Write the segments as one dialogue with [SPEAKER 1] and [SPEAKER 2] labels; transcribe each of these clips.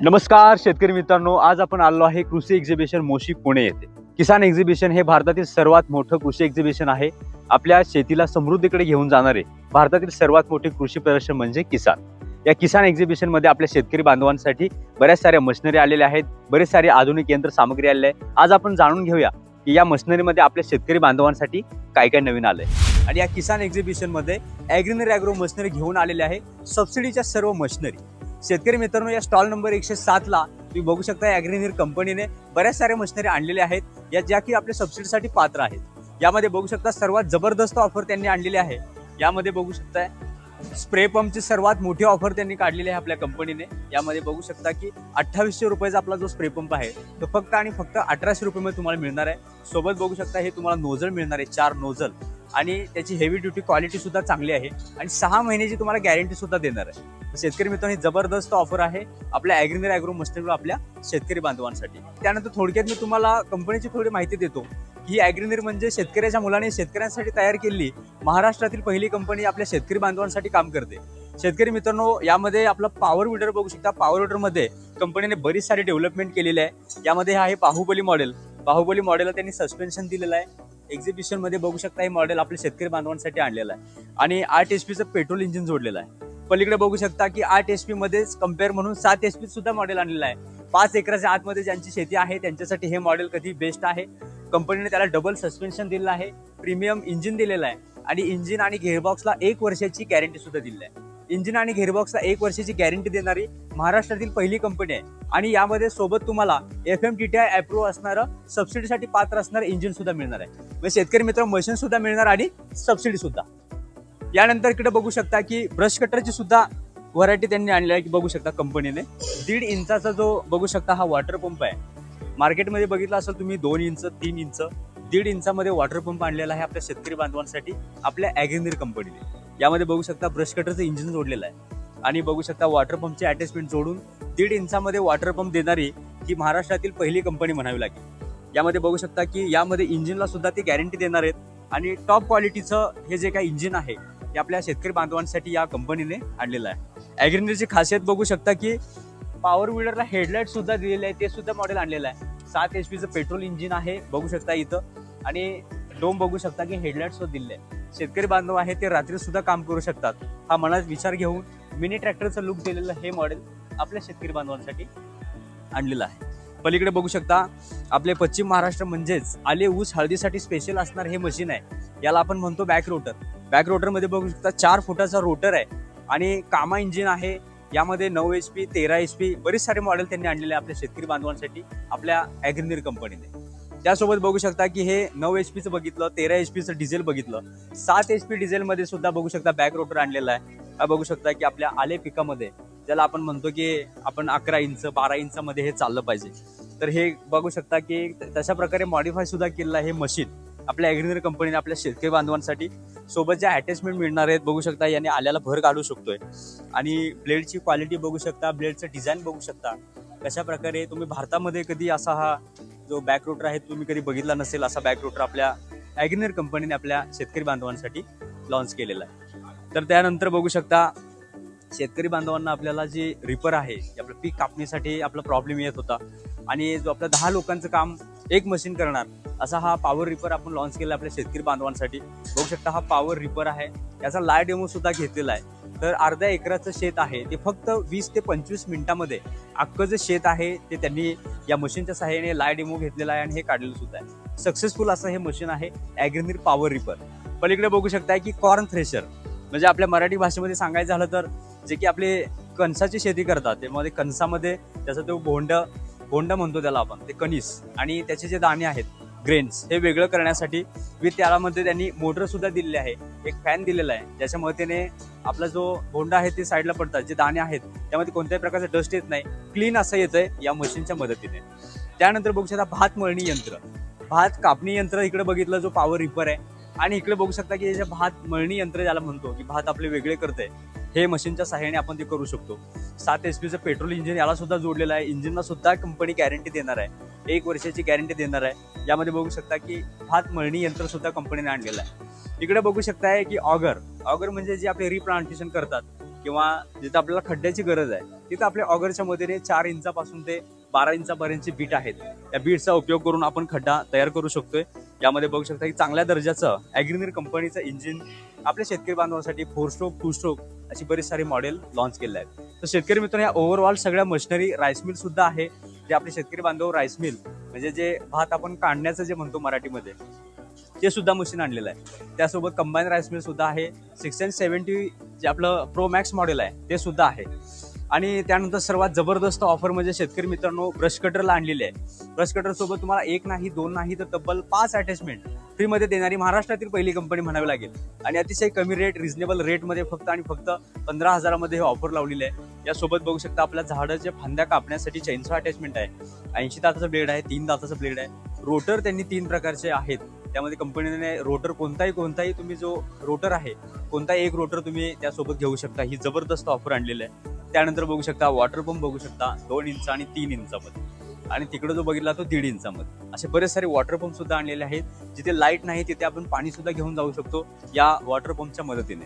[SPEAKER 1] नमस्कार शेतकरी मित्रांनो, आज आपण आलो आहे कृषी एक्झिबिशन मोशी पुणे येथे. किसान एक्झिबिशन हे भारतातील सर्वात मोठं कृषी एक्झिबिशन आहे. आपल्या शेतीला समृद्धीकडे घेऊन जाणारे भारतातील सर्वात मोठे कृषी प्रदर्शन म्हणजे किसान. या किसान एक्झिबिशन मध्ये आपल्या शेतकरी बांधवांसाठी बऱ्याच साऱ्या मशिनरी आलेल्या आहेत, बरेच सारे आधुनिक यंत्र सामग्री आलेली आहे. आज आपण जाणून घेऊया की या मशिनरीमध्ये आपल्या शेतकरी बांधवांसाठी काय काय नवीन आलंय. आणि या किसान एक्झिबिशन मध्ये ॲग्रीनरी ॲग्रो मशिनरी घेऊन आलेले आहे, सबसिडीच्या सर्व मशिनरी. शेतकरी मित्रांनो, या स्टॉल नंबर 107 ला तुम्ही बघू शकता ॲग्रीनर कंपनीने बऱ्याच साऱ्या मशिनरी आणलेल्या आहेत, या ज्या की आपल्या सबसिडीसाठी पात्र आहेत. यामध्ये बघू शकता सर्वात जबरदस्त ऑफर त्यांनी आणलेली आहे. यामध्ये बघू शकता स्प्रे पंपची सर्वात मोठी ऑफर त्यांनी काढलेली आहे आपल्या कंपनीने. यामध्ये बघू शकता की 2800 रुपयाचा आपला जो स्प्रे पंप आहे तो फक्त आणि फक्त 1800 रुपये तुम्हाला मिळणार आहे. सोबत बघू शकता हे तुम्हाला नोझल मिळणार आहे, 4 नोझल, आणि त्याची हेवी ड्युटी क्वालिटी सुद्धा चांगली आहे आणि 6 महिन्याची तुम्हाला गॅरंटी सुद्धा देणार आहे. शेतकरी मित्रांनो, ही जबरदस्त ऑफर आहे आपल्या ॲग्रीनर ॲग्रो मशिनरीवर आपल्या शेतकरी बांधवांसाठी. त्यानंतर थोडक्यात मी तुम्हाला कंपनीची थोडी माहिती देतो. ही ॲग्रीनर म्हणजे शेतकऱ्याच्या मुलाने शेतकऱ्यांसाठी तयार केलेली महाराष्ट्रातील पहिली कंपनी आपल्या शेतकरी बांधवांसाठी काम करते. शेतकरी मित्रांनो, यामध्ये आपला पॉवर विडर बघू शकता. पॉवर विडर मध्ये कंपनीने बरीच सारी डेव्हलपमेंट केलेली आहे. यामध्ये आहे बाहुबली मॉडेल. बाहुबली मॉडेलला त्यांनी सस्पेन्शन दिलेलं आहे. एक्झिबिशन मध्ये बघू शकता हे मॉडेल आपल्या शेतकरी बांधवांसाठी आणलेलं आहे आणि 8 HP पेट्रोल इंजिन जोडलेलं आहे. पलीकडे बघू शकता की 8 HP मध्येच कम्पेअर म्हणून 7 HP सुद्धा मॉडेल आणलेलं आहे. 5 एकराच्या आतमध्ये ज्यांची शेती आहे त्यांच्यासाठी हे मॉडेल कधी बेस्ट आहे. कंपनीने त्याला डबल सस्पेन्शन दिलेलं आहे, प्रीमियम इंजिन दिलेलं आहे आणि इंजिन आणि गेअरबॉक्सला 1 वर्षाची गॅरंटी सुद्धा दिलेली आहे. इंजिन आणि गेअरबॉक्सला 1 वर्षाची गॅरंटी देणारी महाराष्ट्रातील पहिली कंपनी आहे आणि यामध्ये सोबत तुम्हाला FMTTI अप्रूव्ह असणारं सबसिडीसाठी पात्र असणारं इंजिन सुद्धा मिळणार आहे. म्हणजे शेतकरी मित्र, मशीन सुद्धा मिळणार आणि सबसिडी सुद्धा. यानंतर इकडे बघू शकता की ब्रश कटरची सुद्धा व्हरायटी त्यांनी आणली आहे. की बघू शकता कंपनीने 1.5 इंचाचा जो बघू शकता हा वॉटर पंप आहे. मार्केटमध्ये बघितला असेल तुम्ही 2 इंच, 3 इंच, 1.5 इंचामध्ये वॉटर पंप आणलेला आहे आपल्या शेतकरी बांधवांसाठी आपल्या ॲग्रीनर कंपनीने. यामध्ये बघू शकता ब्रश कटरचं इंजिन जोडलेलं आहे आणि बघू शकता वॉटर पंपचे अटॅचमेंट जोडून 1.5 इंचामध्ये वॉटर पंप देणारी ही महाराष्ट्रातील पहिली कंपनी म्हणावी लागेल. यामध्ये बघू शकता की यामध्ये इंजिनला सुद्धा ते गॅरंटी देणार आहेत आणि टॉप क्वालिटीचं हे जे काही इंजिन आहे ते आपल्या शेतकरी बांधवांसाठी या कंपनीने आणलेलं आहे. ॲग्रीनरची खासियत बघू शकता की पॉवर विडरला हेडलाईट सुद्धा दिलेले आहे, ते सुद्धा मॉडेल आणलेलं आहे. 7 HP पेट्रोल इंजिन आहे बघू शकता इथं आणि डोम बघू शकता की हेडलाईट सुद्धा दिले आहे. शेतकरी बांधव आहे ते रात्री सुद्धा काम करू शकतात. हा मनात विचार घेऊन मिनी ट्रॅक्टरचं लुक दिलेलं हे मॉडेल आपल्या शेतकरी बांधवांसाठी आणलेलं आहे. पलीकडे बघू शकता आपले पश्चिम महाराष्ट्र म्हणजेच आले ऊस हळदीसाठी स्पेशल असणार हे मशीन आहे. याला आपण म्हणतो बॅक रोटर. बॅक रोटरमध्ये बघू शकता 4 फुटाचा रोटर आहे आणि कामा इंजिन आहे. यामध्ये 9 HP, 13 HP बरेच सारे मॉडेल त्यांनी आणलेले आहे आपल्या शेतकरी बांधवांसाठी आपल्या ॲग्रीनर कंपनीने. त्यासोबत बघू शकता की हे 9 HPचं बघितलं, 13 HPचं डिझेल बघितलं, 7 HP डिझेलमध्ये सुद्धा बघू शकता बॅक रोटर आणलेला आहे. हा बघू शकता की आपल्या आले पिकामध्ये ज्याला आपण म्हणतो की आपण 11 इंच, 12 इंचामध्ये हे चाललं पाहिजे, तर हे बघू शकता की तशा प्रकारे मॉडिफाय सुद्धा केलेलं आहे हे मशीन आपल्या ॲग्रीनर कंपनीने आपल्या शेतकरी बांधवांसाठी. सोबत ज्या अटॅचमेंट मिळणार आहेत बघू शकता, याने आल्याला भर काढू शकतोय आणि ब्लेडची क्वालिटी बघू शकता, ब्लेडचं डिझाईन बघू शकता कशा प्रकारे. तुम्ही भारतामध्ये कधी असा हा जो बॅक रोटर आहे तुम्ही कधी बघितला नसेल, असा बॅक रोटर आपल्या ॲग्रीनर कंपनीने आपल्या शेतकरी बांधवांसाठी लॉन्च केलेला आहे. तर त्यानंतर बघू शकता शेतकरी बांधवांना आपल्याला जे रिपर आहे आपलं पीक कापणीसाठी आपला प्रॉब्लेम येत होता आणि जो आपल्या 10 लोकांचं काम एक मशीन करणार असा हा पॉवर रिपर आपण लॉन्च केला आपल्या शेतकरी बांधवांसाठी. बघू शकता हा पॉवर रिपर आहे, याचा लाईव्ह डेमो सुद्धा घेतलेला आहे. तर अर्ध्या एकराचं शेत आहे ते फक्त 20 ते 25 मिनिटामध्ये अख्खं जे शेत आहे ते त्यांनी या मशीनच्या सहाय्याने लाईव्ह डेमो घेतलेला आहे आणि हे काढलेलं सुद्धा आहे. सक्सेसफुल असं हे मशीन आहे ॲग्रीनर पॉवर रिपर. पलीकडे बघू शकता की कॉर्न थ्रेशर, म्हणजे आपल्या मराठी भाषेमध्ये सांगायचं झालं तर जे की आपले कणसाची शेती करतात त्यामध्ये कणसामध्ये त्याचा तो बोंड म्हणतो त्याला आपण, ते कणीस आणि त्याचे जे दाणे आहेत ग्रेन्स हे वेगळं करण्यासाठी विथ त्यामध्ये त्यांनी मोटर सुद्धा दिलेली आहे, एक फॅन दिलेला आहे ज्याच्यामुळे त्याने आपला जो बोंड आहे ते साईडला पडतात, जे दाणे आहेत त्यामध्ये कोणत्याही प्रकारचं डस्ट येत नाही, क्लीन असं येतंय या मशीनच्या मदतीने. त्यानंतर बघू शकता भात मळणी यंत्र, भात कापणी यंत्र इकडे बघितलं जो पॉवर रिपर आहे आणि इकडे बघू शकता की जे भात मळणी यंत्र ज्याला म्हणतो की भात आपले वेगळे करते हे मशीनच्या सहाय्याने आपण ते करू शकतो. 7 HPचं पेट्रोल इंजिन याला सुद्धा जोडलेलं आहे. इंजिनला सुद्धा कंपनी गॅरंटी देणार आहे, 1 वर्षाची गॅरंटी देणार आहे. यामध्ये बघू शकता की भात मळणी यंत्र सुद्धा कंपनीने आणलेलं आहे. इकडे बघू शकताय की ऑगर म्हणजे जे आपले रिप्लांटेशन करतात किंवा जिथं आपल्याला खड्ड्याची गरज आहे तिथं आपल्या ऑगरच्या मदतीने 4 इंचापासून ते 12 इंचापर्यंतची बीट आहेत. त्या बीटचा उपयोग करून आपण खड्डा तयार करू शकतोय. यामध्ये बघू शकता की चांगल्या दर्जाचं ॲग्रीनीर कंपनीचं इंजिन आपल्या शेतकरी बांधवांसाठी 4 स्ट्रोक 2 स्ट्रोक अशी बरीच सारी मॉडेल लॉन्च केले आहेत. तर शेतकरी मित्रांनो, या ओव्हरऑल सगळ्या मशिनरी राईस मिल सुद्धा आहे. जे आपले शेतकरी बांधव राईस मिल म्हणजे जे भात आपण काढण्याचं जे म्हणतो मराठीमध्ये, ते सुद्धा मशीन आणलेलं आहे. त्यासोबत कंबाईन राईस मिल सुद्धा आहे. 670 जे आपलं प्रो मॅक्स मॉडेल आहे ते सुद्धा आहे. आणि त्यानंतर सर्वात जबरदस्त ऑफर म्हणजे शेतकरी मित्रांनो, ब्रश कटरला आणलेली आहे. ब्रश कटर सोबत तुम्हाला 1 नाही 2 नाही तर तब्बल 5 अटॅचमेंट फ्रीमध्ये देणारी महाराष्ट्रातील पहिली कंपनी म्हणावी लागेल. आणि अतिशय कमी रेट, रिझनेबल रेटमध्ये फक्त आणि फक्त 15,000 मध्ये हे ऑफर लावलेली आहे. यासोबत बघू शकता आपल्या झाडाच्या फांद्या कापण्यासाठी चेनसॉ अटॅचमेंट आहे. 80 दाताचा ब्लेड आहे, 3 दाताचा ब्लेड आहे. रोटर त्यांनी 3 प्रकारचे आहेत. त्यामध्ये कंपनीने रोटर कोणताही तुम्ही जो रोटर आहे कोणताही एक रोटर तुम्ही त्यासोबत घेऊ शकता. ही जबरदस्त ऑफर आणलेली आहे. त्यानंतर बघू शकता वॉटर पंप बघू शकता 2 इंच आणि 3 इंचामध्ये, आणि तिकडे जो बघितला तो 1.5 इंचामध्ये. असे बरेच सारे वॉटर पंप सुद्धा आणलेले आहेत. जिथे लाईट नाही तिथे आपण पाणी सुद्धा घेऊन जाऊ शकतो या वॉटर पंपच्या मदतीने.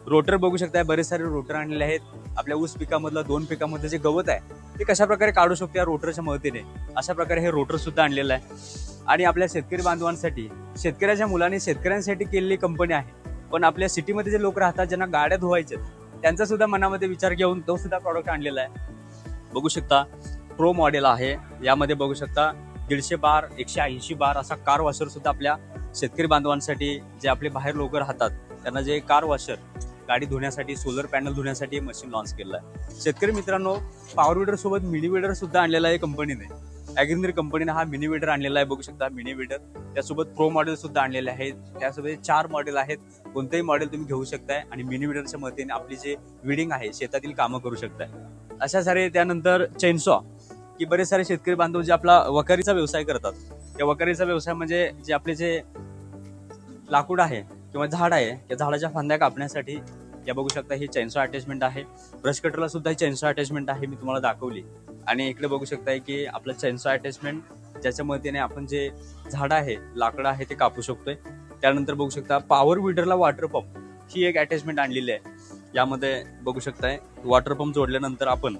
[SPEAKER 1] रोटर बघू शकता, बरेच सारे रोटर आणलेले आहेत. आपल्या ऊस पिकामधलं 2 पिकामधलं जे गवत आहे ते कशा प्रकारे काढू शकतो या रोटरच्या मदतीने, अशा प्रकारे हे रोटर सुद्धा आणलेलं आहे. आणि आपल्या शेतकरी बांधवांसाठी, शेतकऱ्याच्या मुलाने शेतकऱ्यांसाठी केलेली कंपनी आहे. पण आपल्या सिटीमध्ये जे लोक राहतात ज्यांना गाड्या धुवायच्या, त्यांचा सुद्धा मनामध्ये विचार घेऊन तो सुद्धा प्रॉडक्ट आणलेला आहे. बघू शकता प्रो मॉडेल आहे. यामध्ये बघू शकता 150 बार 180 बार असा कार वॉशर सुद्धा आपल्या शेतकरी बांधवांसाठी, जे आपले बाहेर लोक राहतात त्यांना जे कार वॉशर गाडी धुण्यासाठी, सोलर पॅनल धुण्यासाठी मशीन लॉन्च केलं आहे. शेतकरी मित्रांनो, पॉवर विडर सोबत मिनी विडर सुद्धा आणलेला आहे कंपनीने. ॲग्रीनीर कंपनीने हा मिनी विडर आणलेला आहे. बघू शकता मिनी विडर. त्यासोबत प्रो मॉडेल सुद्धा आणलेले आहेत. त्यासोबत 4 मॉडेल आहेत. कोणतेही मॉडेल तुम्ही घेऊ शकताय आणि मिनी विडरच्या मदतीने आपली जे विडिंग आहे शेतातील कामं करू शकताय. अशा सारे. त्यानंतर चेनसॉ, की बरेच सारे शेतकरी बांधव जे आपला वकारीचा व्यवसाय करतात, त्या वकारीचा व्यवसाय म्हणजे जे आपले जे लाकूड आहे किंवा झाड आहे त्या झाडाच्या फांद्या कापण्यासाठी या बघू शकता ही चेनसॉ अटॅचमेंट आहे. ब्रश कटरला सुद्धा ही चेनसॉ अटॅचमेंट आहे, मी तुम्हाला दाखवली. आणि इकडे बघू शकताय की आपलं चेनसॉ अटॅचमेंट, ज्याच्या मदतीने आपण जे झाड आहे लाकडं आहे ते कापू शकतोय. त्यानंतर बघू शकता पॉवर विडरला वॉटर पंप ही एक अटॅचमेंट आणलेली आहे. यामध्ये बघू शकताय वॉटर पंप जोडल्यानंतर आपण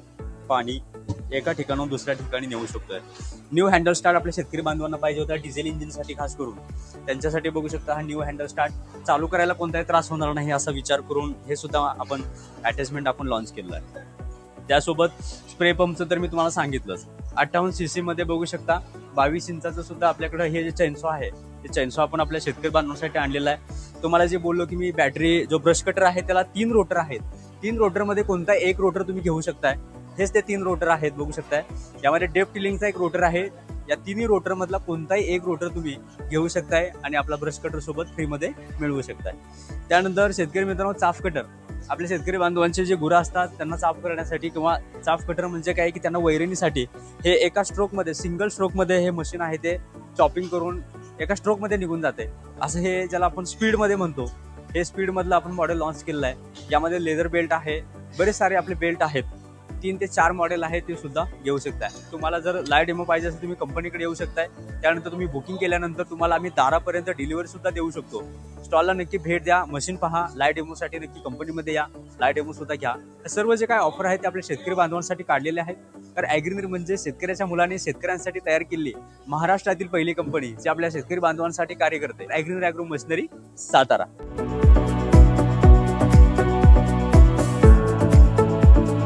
[SPEAKER 1] पाणी एका ठिकाणाहून दुसऱ्या ठिकाणी नेऊ शकतोय. न्यू हँडल स्टार्ट आपल्या शेतकरी बांधवांना पाहिजे होता डिझेल इंजिनसाठी, खास करून त्यांच्यासाठी बघू शकता हा न्यू हँडल स्टार्ट चालू करायला कोणताही त्रास होणार नाही असा विचार करून हे सुद्धा आपण अटॅचमेंट आपण लॉन्च केलं आहे. त्यासोबत स्प्रे पंपचं तर मी तुम्हाला सांगितलंच. 58 cc मध्ये बघू शकता 22 इंचाचं सुद्धा आपल्याकडे हे जे चेनसॉ आहे ते चेनसॉ आपण आपल्या शेतकरी बांधवांसाठी आणलेलं आहे. तुम्हाला जे बोललो की मी बॅटरी जो ब्रश कटर आहे त्याला 3 रोटर आहेत. 3 रोटरमध्ये कोणता एक रोटर तुम्ही घेऊ शकताय. हेच ते 3 रोटर आहेत बघू शकताय. यामध्ये डेप्थ टिलिंगचा एक रोटर आहे. या 3 रोटर मधला कोणताही एक रोटर तुम्ही घेऊ शकताय आणि आपला ब्रश कटर सोबत फ्रीमध्ये मिळवू शकताय. त्यानंतर शेतकरी मित्रांनो, चाफ कटर आपल्या शेतकरी बांधवांचे जे गुरं असतात त्यांना साफ करण्यासाठी, किंवा चाफ कटर म्हणजे काय की त्यांना वैरणीसाठी हे एका स्ट्रोकमध्ये, सिंगल स्ट्रोकमध्ये हे मशीन आहे ते चॉपिंग करून एका स्ट्रोकमध्ये निघून जाते. असं हे ज्याला आपण स्पीडमध्ये म्हणतो, हे स्पीडमधलं आपण मॉडेल लॉन्च केलेलं आहे. यामध्ये लेदर बेल्ट आहे, बरेच सारे आपले बेल्ट आहेत. 3 ते 4 मॉडेल आहे ते सुद्धा घेऊ शकताय. तुम्हाला जर लाईव्ह डेमो पाहिजे असेल तुम्ही कंपनीकडे येऊ शकताय. त्यानंतर तुम्ही बुकिंग केल्यानंतर तुम्हाला आम्ही दारापर्यंत डिलिव्हरी सुद्धा देऊ शकतो. स्टॉलला नक्की भेट द्या, मशीन पहा, लाईव्ह डेमोसाठी नक्की कंपनीमध्ये या, लाईव्ह डेमो सुद्धा घ्या. सर्व जे काय ऑफर आहेत ते आपल्या शेतकरी बांधवांसाठी काढलेले आहेत. तर ॲग्रीनीर म्हणजे शेतकऱ्याच्या मुलाने शेतकऱ्यांसाठी तयार केलेली महाराष्ट्रातील पहिली कंपनी जी आपल्या शेतकरी बांधवांसाठी कार्य करते. ॲग्रीनीर ॲग्रो मशिनरी, सातारा.